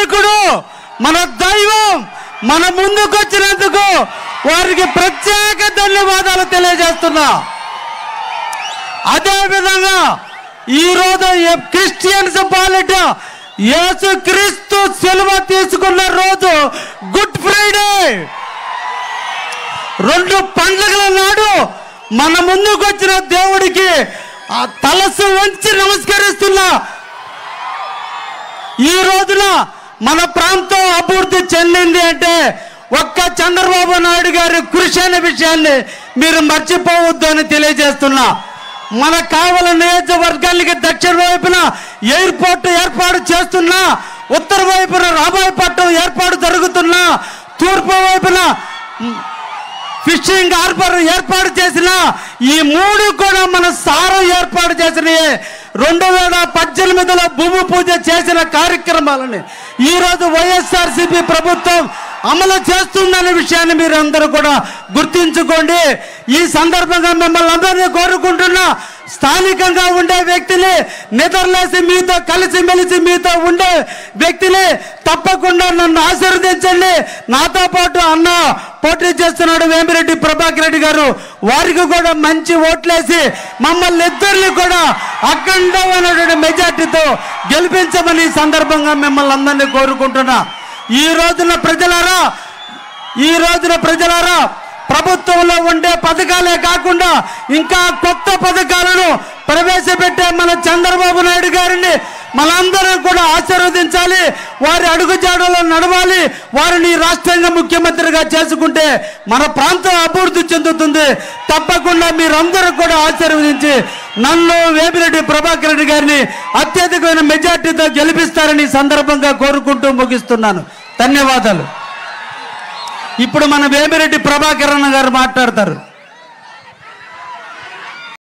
నాయకుడు, మన దైవం మన ముందుకు వచ్చినందుకు వారికి ప్రత్యేక ధన్యవాదాలు తెలియజేస్తున్నా. అదేవిధంగా ఈరోజు క్రిస్టియన్స్ పాలిట యేసుక్రీస్తు సిలువ తీసుకున్న రోజు గుడ్ ఫ్రైడే. 2 పండుగల నాడు మన ముందుకు వచ్చిన దేవుడికి ఆ తలసు వంచి నమస్కరిస్తున్నా. ఈ రోజున మన ప్రాంతం అభివృద్ధి చెందింది అంటే ఒక్క చంద్రబాబు నాయుడు గారి కృషి అనే విషయాన్ని మీరు మర్చిపోవద్దు అని తెలియజేస్తున్నా. మన కావల నియోజకవర్గానికి దక్షిణ వైపున ఎయిర్పోర్ట్ ఏర్పాటు చేస్తున్నా, ఉత్తర వైపున రామాయపట్నం ఏర్పాటు జరుగుతున్నా, తూర్పు వైపున ఫిషింగ్ హార్బర్ ఏర్పాటు చేసిన ఈ 3 కూడా మన సారం ఏర్పాటు చేసినవి. 2018లో భూమి పూజ చేసిన కార్యక్రమాలని ఈరోజు వైఎస్ఆర్సీపీ ప్రభుత్వం అమలు చేస్తుందనే విషయాన్ని మీరు అందరూ కూడా గుర్తించుకోండి. ఈ సందర్భంగా మిమ్మల్ని అందరినీ కోరుకుంటున్నా, స్థానికంగా ఉండే వ్యక్తిని, నిద్రలేసి మీతో కలిసిమెలిసి మీతో ఉండే వ్యక్తిని తప్పకుండా నన్ను ఆశీర్వదించండి. నాతో పాటు అన్న పోటీ చేస్తున్నాడు వేమిరెడ్డి ప్రభాకర్ రెడ్డి గారు, వారికి కూడా మంచి ఓట్లేసి మమ్మల్ని ఇద్దరిని కూడా అఖండమైనటువంటి మెజార్టీతో గెలిపించమని ఈ సందర్భంగా మిమ్మల్ని అందరినీ కోరుకుంటున్నా. ఈ రోజున ప్రజలారా ప్రభుత్వంలో ఉండే పథకాలే కాకుండా ఇంకా కొత్త పథకాలను ప్రవేశపెట్టే మన చంద్రబాబు నాయుడు గారిని మనందరం కూడా ఆశీర్వదించాలి. వారి అడుగుజాడలో నడవాలి. వారిని రాష్ట్రంగా ముఖ్యమంత్రిగా చేసుకుంటే మన ప్రాంతం అభివృద్ధి చెందుతుంది. తప్పకుండా మీరందరూ కూడా ఆశీర్వదించి నన్ను వేమిరెడ్డి ప్రభాకర్ రెడ్డి గారిని అత్యధికమైన మెజార్టీతో గెలిపిస్తారని సందర్భంగా కోరుకుంటూ ముగిస్తున్నాను. ధన్యవాదాలు. ఇప్పుడు మన వేమిరెడ్డి ప్రభాకర్ అన్న గారు మాట్లాడతారు.